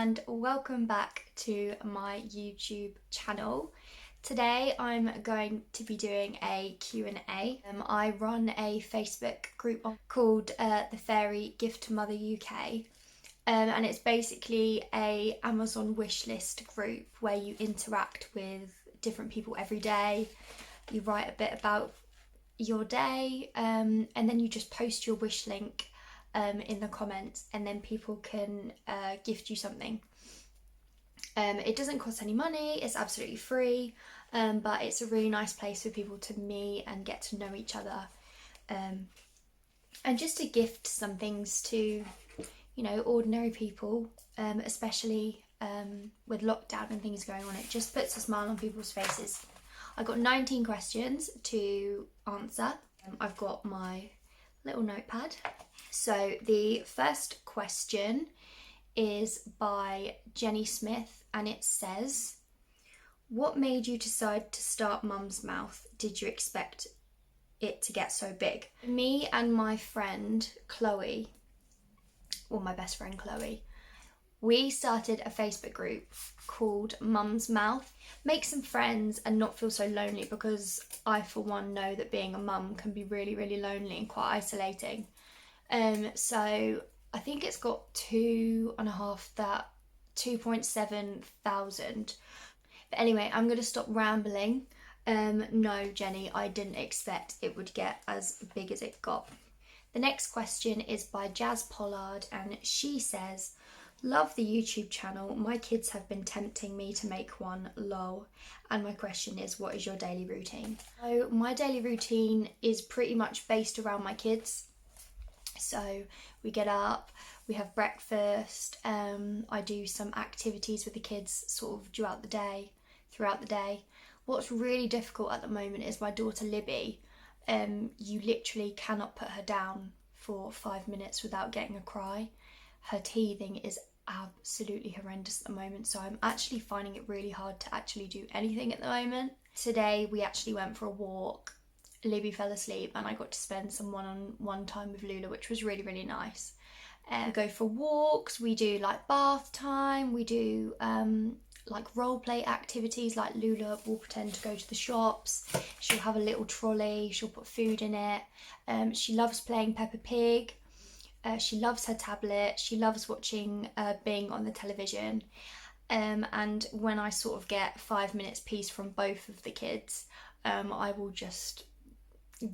and welcome back to my YouTube channel. Today I'm going to be doing a Q&A. I run a Facebook group called the Fairy Gift Mother UK, and it's basically a Amazon wishlist group where you interact with different people every day. You write a bit about your day, and then you just post your wish link in the comments, and then people can gift you something. It doesn't cost any money, it's absolutely free, but it's a really nice place for people to meet and get to know each other, and just to gift some things to, ordinary people, especially with lockdown and things going on. It just puts a smile on people's faces. I got 19 questions to answer. I've got my little notepad. So the first question is by Jenny Smith, and it says, what made you decide to start Mum's Mouth? Did you expect it to get so big? Me and my friend Chloe, or my best friend Chloe, we started a Facebook group called Mum's Mouth. Make some friends and not feel so lonely, because I, for one, know that being a mum can be really, really lonely and quite isolating. So I think it's got 2.7 thousand. But anyway, I'm going to stop rambling. No, Jenny, I didn't expect it would get as big as it got. The next question is by Jazz Pollard, and she says, love the YouTube channel. My kids have been tempting me to make one, lol. And my question is, what is your daily routine? So my daily routine is pretty much based around my kids. So we get up, we have breakfast, I do some activities with the kids sort of throughout the day. What's really difficult at the moment is my daughter Libby. You literally cannot put her down for 5 minutes without getting a cry. Her teething is absolutely horrendous at the moment, so I'm actually finding it really hard to actually do anything at the moment. Today we actually went for a walk. Libby fell asleep and I got to spend some one-on-one time with Lula, which was really, really nice. Go for walks, we do like bath time, we do like role play activities, like Lula will pretend to go to the shops, she'll have a little trolley, she'll put food in it. She loves playing Peppa Pig, she loves her tablet, she loves watching Bing on the television. And when I sort of get 5 minutes peace from both of the kids, I will just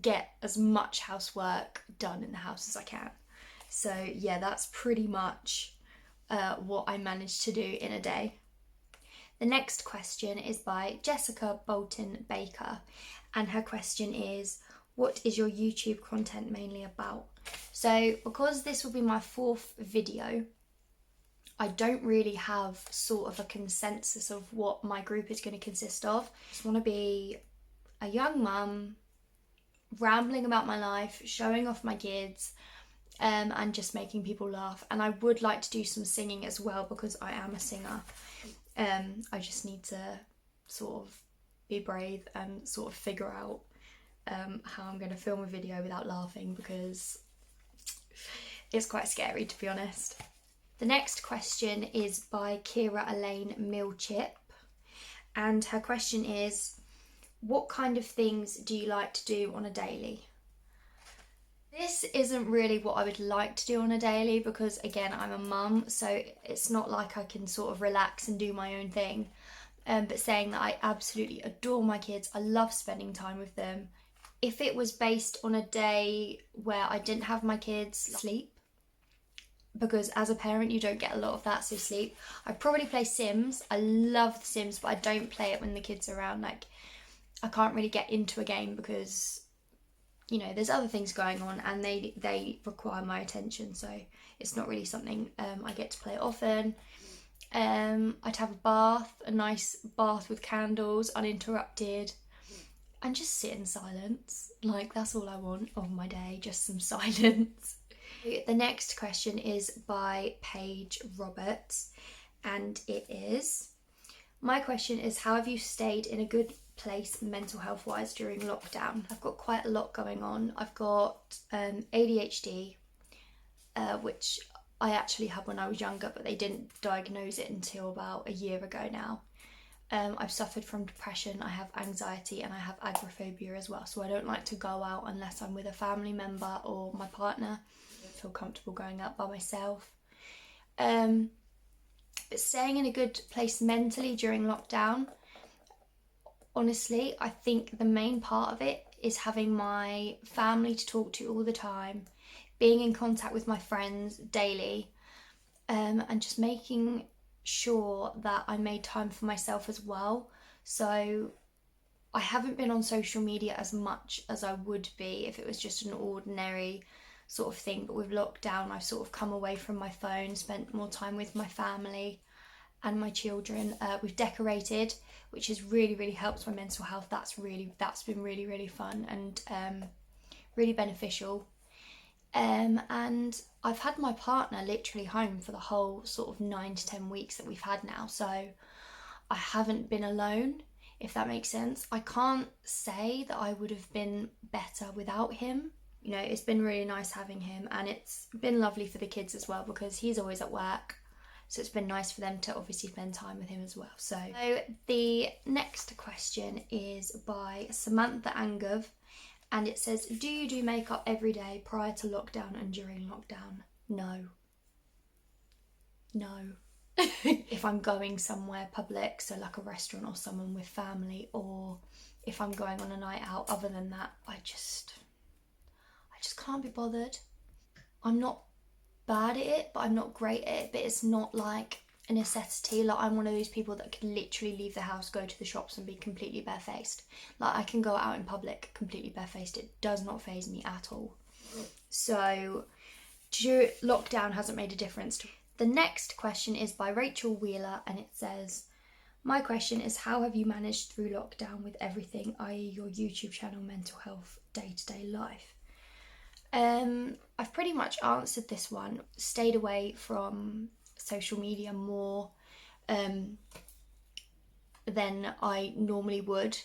get as much housework done in the house as I can. So yeah, that's pretty much what I managed to do in a day. The next question is by Jessica Bolton Baker, and her question is, what is your YouTube content mainly about? So because this will be my 4th video, I don't really have sort of a consensus of what my group is going to consist of. I just want to be a young mum, rambling about my life, showing off my kids, and just making people laugh. And I would like to do some singing as well, because I am a singer. I just need to sort of be brave and sort of figure out how I'm going to film a video without laughing, because it's quite scary, to be honest. The next question is by Kira Elaine Milchip, and her question is, what kind of things do you like to do on a daily? This isn't really what I would like to do on a daily, because again, I'm a mum, so it's not like I can sort of relax and do my own thing. But saying that, I absolutely adore my kids. I love spending time with them. If it was based on a day where I didn't have my kids, sleep. Because as a parent, you don't get a lot of that, so sleep. I'd probably play Sims. I love The Sims, but I don't play it when the kids are around. Like, I can't really get into a game because, there's other things going on and they require my attention, so it's not really something I get to play often. I'd have a nice bath with candles, uninterrupted, and just sit in silence. Like, that's all I want of my day, just some silence. The next question is by Paige Roberts, and it is, my question is, how have you stayed in a good place mental health wise during lockdown? I've got quite a lot going on. I've got ADHD, which I actually had when I was younger, but they didn't diagnose it until about a year ago now. I've suffered from depression, I have anxiety, and I have agoraphobia as well. So I don't like to go out unless I'm with a family member or my partner. I feel comfortable going out by myself. But staying in a good place mentally during lockdown, honestly, I think the main part of it is having my family to talk to all the time, being in contact with my friends daily, and just making sure that I made time for myself as well. So I haven't been on social media as much as I would be if it was just an ordinary sort of thing, but with lockdown I've sort of come away from my phone, spent more time with my family and my children. We've decorated, which has really helped my mental health. That's been really fun and really beneficial. And I've had my partner literally home for the whole sort of 9 to 10 weeks that we've had now, so I haven't been alone, if that makes sense. I can't say that I would have been better without him. You know, it's been really nice having him, and it's been lovely for the kids as well because he's always at work, so it's been nice for them to obviously spend time with him as well. So the next question is by Samantha Angov, and it says, do you do makeup every day prior to lockdown and during lockdown? No. If I'm going somewhere public, so like a restaurant or someone with family, or if I'm going on a night out, other than that, I just can't be bothered. I'm not bad at it, but I'm not great at it, but it's not like a necessity. Like, I'm one of those people that can literally leave the house, go to the shops and be completely barefaced. Like, I can go out in public completely barefaced. It does not faze me at all. So lockdown hasn't made a difference. The next question is by Rachel Wheeler, and it says, my question is, how have you managed through lockdown with everything, i.e. your YouTube channel, mental health, day-to-day life? I've pretty much answered this one. Stayed away from social media more than I normally would.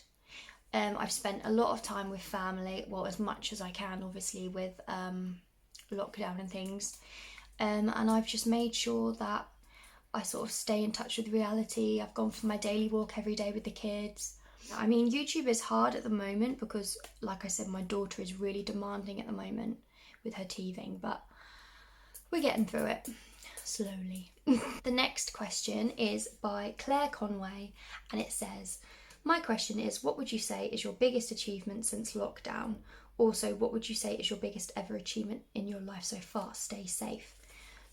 I've spent a lot of time with family, well, as much as I can, obviously, with lockdown and things. And I've just made sure that I sort of stay in touch with reality. I've gone for my daily walk every day with the kids. I mean, YouTube is hard at the moment because, like I said, my daughter is really demanding at the moment with her teething, but we're getting through it slowly. The next question is by Claire Conway, and it says, my question is, what would you say is your biggest achievement since lockdown? Also, what would you say is your biggest ever achievement in your life so far? Stay safe.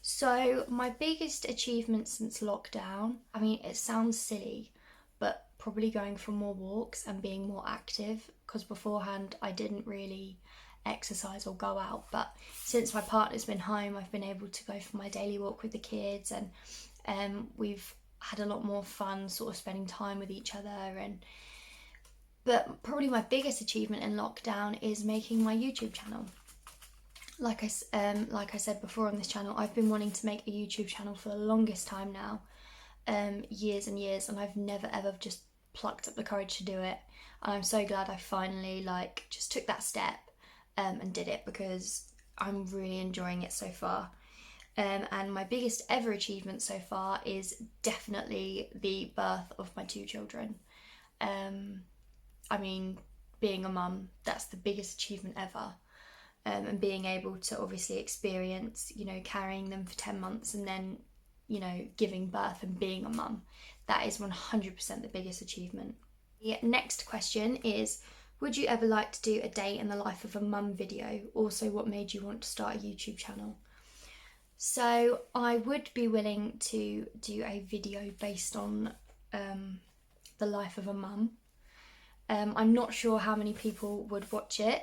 So my biggest achievement since lockdown, I mean, it sounds silly, but probably going for more walks and being more active, because beforehand I didn't really exercise or go out, but since my partner's been home, I've been able to go for my daily walk with the kids, and we've had a lot more fun sort of spending time with each other. But probably my biggest achievement in lockdown is making my YouTube channel. Like I said before on this channel, I've been wanting to make a YouTube channel for the longest time now, years and years, and I've never ever just plucked up the courage to do it. And I'm so glad I finally just took that step and did it, because I'm really enjoying it so far. And my biggest ever achievement so far is definitely the birth of my 2 children. I mean, being a mum, that's the biggest achievement ever. And being able to obviously experience, you know, carrying them for 10 months and then, you know, giving birth and being a mum, that is 100% the biggest achievement. The next question is, would you ever like to do a day in the life of a mum video? Also, what made you want to start a YouTube channel? So I would be willing to do a video based on the life of a mum. I'm not sure how many people would watch it.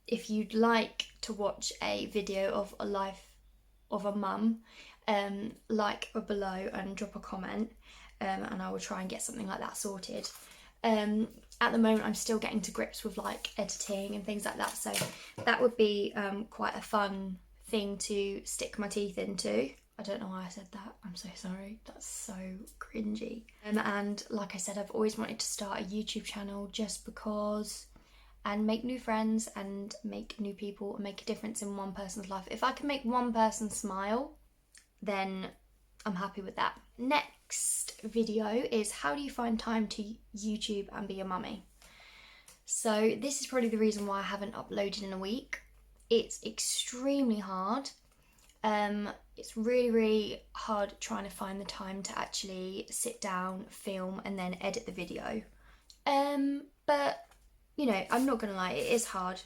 If you'd like to watch a video of a life of a mum, like or below and drop a comment, and I will try and get something like that sorted. At the moment I'm still getting to grips with like editing and things like that, so that would be quite a fun thing to stick my teeth into. I don't know why I said that, I'm so sorry, that's so cringy. And like I said, I've always wanted to start a YouTube channel just because and make new friends and make new people and make a difference in one person's life. If I can make one person smile, then I'm happy with that. Next video is how do you find time to YouTube and be a mummy? So this is probably the reason why I haven't uploaded in a week. It's extremely hard. It's really, really hard trying to find the time to actually sit down, film, and then edit the video. But, you know, I'm not gonna lie, it is hard.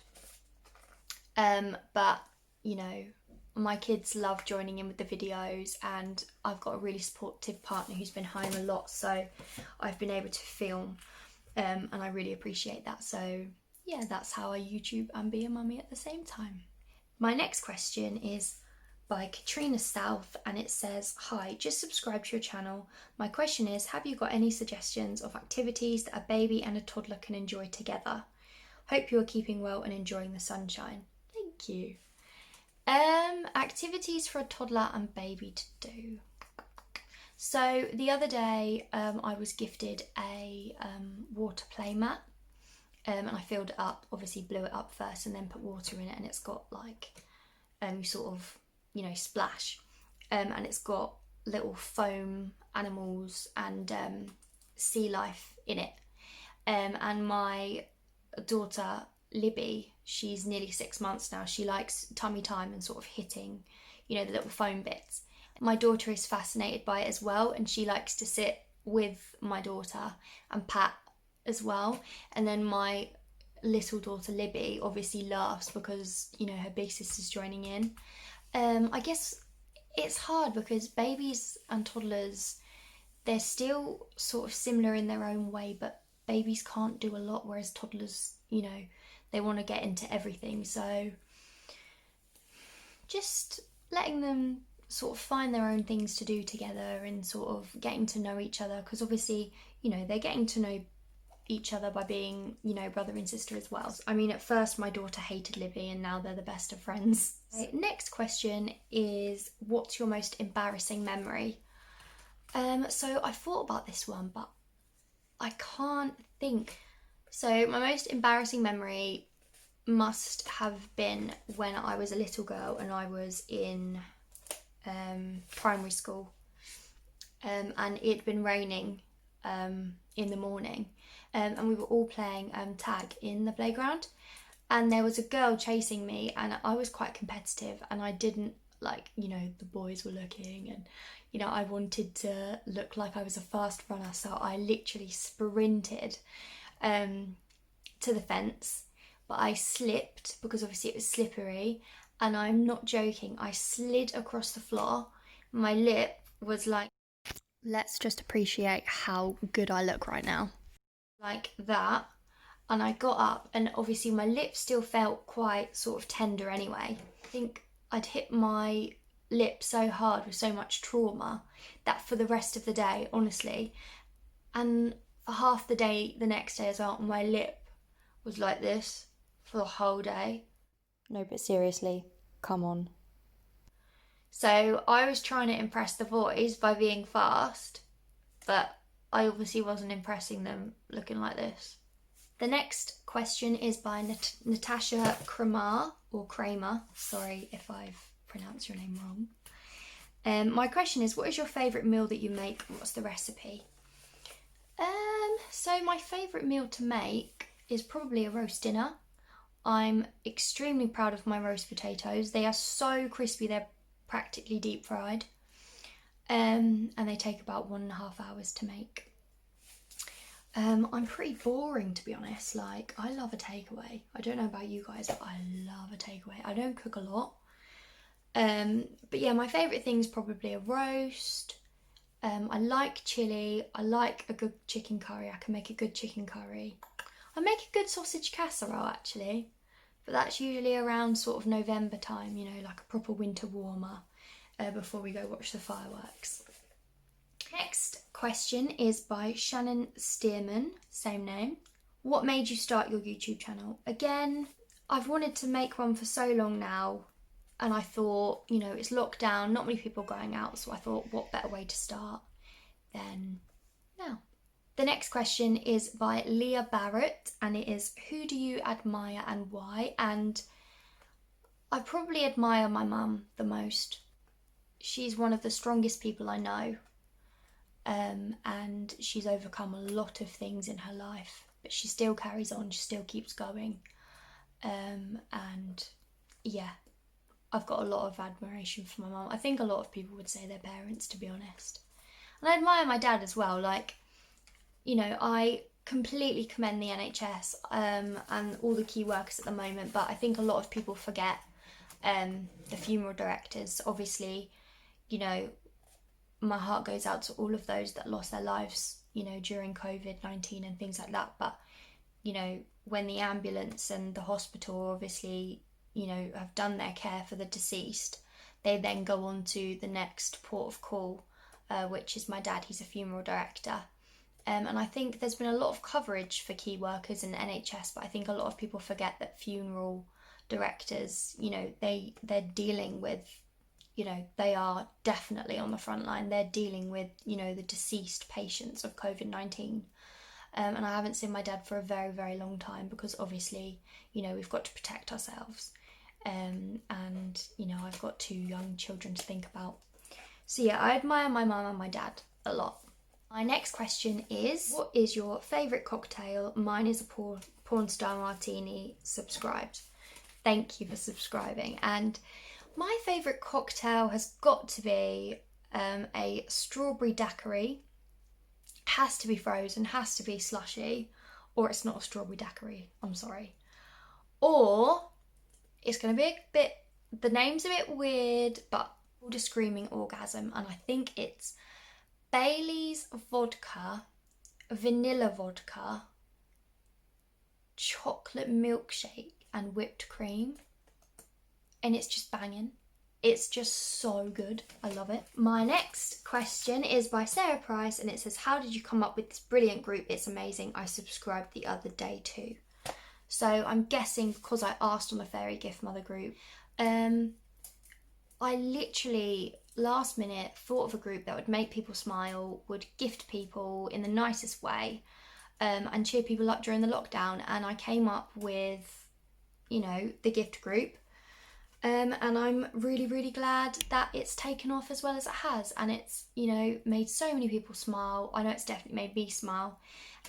But, you know, my kids love joining in with the videos, and I've got a really supportive partner who's been home a lot, so I've been able to film, and I really appreciate that. So yeah, that's how I YouTube and be a mummy at the same time. My next question is by Katrina South, and it says, hi, just subscribe to your channel. My question is, have you got any suggestions of activities that a baby and a toddler can enjoy together? Hope you are keeping well and enjoying the sunshine. Thank you. Activities for a toddler and baby to do. So the other day I was gifted a water play mat, and I filled it up, obviously blew it up first and then put water in it, and it's got like you sort of, you know, splash, and it's got little foam animals and sea life in it, and my daughter Libby, she's nearly 6 months now, she likes tummy time and sort of hitting, you know, the little foam bits. My daughter is fascinated by it as well, and she likes to sit with my daughter and pat as well. And then my little daughter Libby obviously laughs because, you know, her big sister's joining in. I guess it's hard because babies and toddlers, they're still sort of similar in their own way, but babies can't do a lot, whereas toddlers, you know, they want to get into everything. So just letting them sort of find their own things to do together and sort of getting to know each other, because obviously, you know, they're getting to know each other by being, you know, brother and sister as well. I mean, at first my daughter hated Libby and now they're the best of friends. Okay, next question is, what's your most embarrassing memory? So I thought about this one, but I can't think. So my most embarrassing memory must have been when I was a little girl and I was in primary school, and it'd been raining in the morning, and we were all playing tag in the playground, and there was a girl chasing me, and I was quite competitive, and I didn't like, you know, the boys were looking, and, you know, I wanted to look like I was a fast runner, so I literally sprinted to the fence, but I slipped because obviously it was slippery, and I'm not joking, I slid across the floor. My lip was like, let's just appreciate how good I look right now, like that, and I got up, and obviously my lip still felt quite sort of tender anyway. I think I'd hit my lip so hard with so much trauma that for the rest of the day, honestly, and for half the day the next day as well, my lip was like this for the whole day. No, but seriously, come on. So I was trying to impress the boys by being fast, but I obviously wasn't impressing them looking like this. The next question is by Natasha Kramer, or Kramer, sorry if I've pronounced your name wrong. My question is, what is your favourite meal that you make? What's the recipe? So my favourite meal to make is probably a roast dinner. I'm extremely proud of my roast potatoes. They are so crispy, they're practically deep fried, and they take about 1.5 hours to make. I'm pretty boring, to be honest. Like, I love a takeaway. I don't know about you guys, but I love a takeaway. I don't cook a lot, but yeah, my favourite thing is probably a roast. I like chilli. I like a good chicken curry. I can make a good chicken curry. I make a good sausage casserole actually, but that's usually around sort of November time, you know, like a proper winter warmer, before we go watch the fireworks. Next question is by Shannon Stearman, same name. What made you start your YouTube channel? Again, I've wanted to make one for so long now, and I thought, you know, it's lockdown, not many people are going out, so I thought, what better way to start than now? The next question is by Leah Barrett, and it is, who do you admire and why? And I probably admire my mum the most. She's one of the strongest people I know, and she's overcome a lot of things in her life, but she still carries on, she still keeps going, and yeah, I've got a lot of admiration for my mum. I think a lot of people would say their parents, to be honest. And I admire my dad as well. Like, you know, I completely commend the NHS and all the key workers at the moment, but I think a lot of people forget the funeral directors. Obviously, you know, my heart goes out to all of those that lost their lives, you know, during COVID-19 and things like that. But, you know, when the ambulance and the hospital obviously, you know, have done their care for the deceased, they then go on to the next port of call, which is my dad. He's a funeral director. And I think there's been a lot of coverage for key workers in the NHS, but I think a lot of people forget that funeral directors, you know, they're dealing with, you know, they are definitely on the front line. They're dealing with, you know, the deceased patients of COVID-19. And I haven't seen my dad for a very, very long time because obviously, you know, we've got to protect ourselves. And, you know, I've got 2 young children to think about. So yeah, I admire my mum and my dad a lot. My next question is, what is your favourite cocktail? Mine is a porn star martini. Subscribed. Thank you for subscribing. And my favourite cocktail has got to be a strawberry daiquiri. Has to be frozen, has to be slushy, or it's not a strawberry daiquiri, I'm sorry. Or it's going to be a bit, the name's a bit weird, but called a screaming orgasm, and I think it's Bailey's vodka, vanilla vodka, chocolate milkshake and whipped cream, and it's just banging. It's just so good. I love it. My next question is by Sarah Price, and it says, how did you come up with this brilliant group? It's amazing. I subscribed the other day too. So I'm guessing because I asked on the Fairy Gift Mother group. I literally last minute thought of a group that would make people smile, would gift people in the nicest way, and cheer people up during the lockdown. And I came up with, you know, the gift group. And I'm really, really glad that it's taken off as well as it has, and it's, you know, made so many people smile. I know it's definitely made me smile,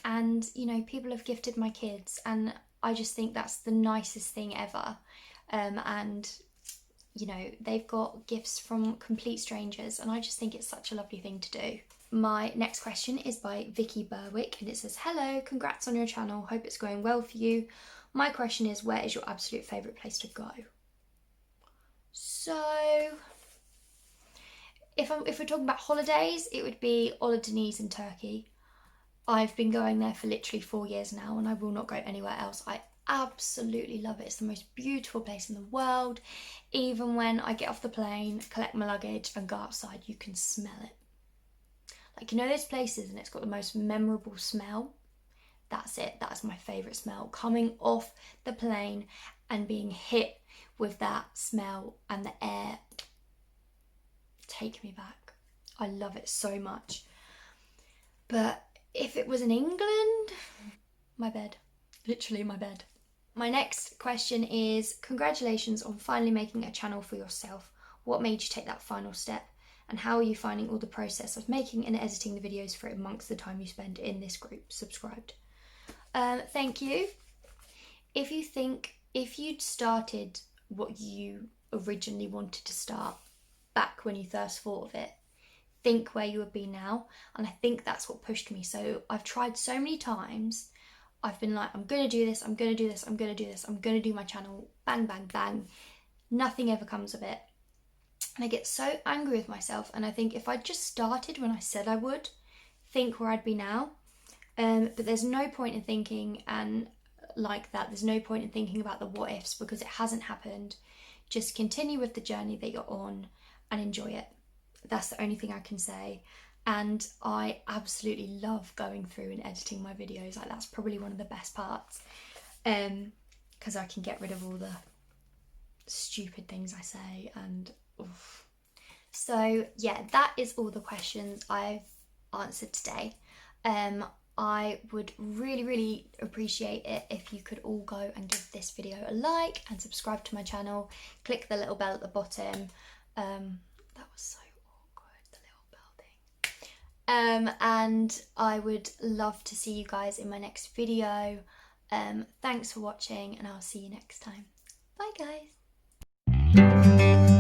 and, you know, people have gifted my kids, and I just think that's the nicest thing ever. And, you know, they've got gifts from complete strangers, and I just think it's such a lovely thing to do. My next question is by Vicky Berwick, and it says, hello, congrats on your channel, hope it's going well for you. My question is, where is your absolute favourite place to go? So, if we're talking about holidays, it would be Ola Deniz in Turkey. I've been going there for literally 4 years now, and I will not go anywhere else. I absolutely love it. It's the most beautiful place in the world. Even when I get off the plane, collect my luggage and go outside, you can smell it. Like, you know those places and it's got the most memorable smell? That's it. That's my favourite smell. Coming off the plane and being hit with that smell and the air. Take me back. I love it so much. But if it was in England, my bed. Literally my bed. My next question is, congratulations on finally making a channel for yourself. What made you take that final step? And how are you finding all the process of making and editing the videos for it amongst the time you spend in this group? Subscribed. Thank you. If you'd started what you originally wanted to start back when you first thought of it, think where you would be now. And I think that's what pushed me. So I've tried so many times. I've been like, I'm going to do this, I'm going to do this, I'm going to do this, I'm going to do my channel, bang, bang, bang. Nothing ever comes of it. And I get so angry with myself. And I think if I just started when I said I would, think where I'd be now. But there's no point in thinking and like that. There's no point in thinking about the what ifs because it hasn't happened. Just continue with the journey that you're on and enjoy it. That's the only thing I can say. And I absolutely love going through and editing my videos. Like, that's probably one of the best parts, because I can get rid of all the stupid things I say and oof. So yeah, that is all the questions I've answered today. I would really appreciate it if you could all go and give this video a like and subscribe to my channel. Click the little bell at the bottom. That was so awkward, the little bell thing. And I would love to see you guys in my next video. Thanks for watching, and I'll see you next time. Bye guys.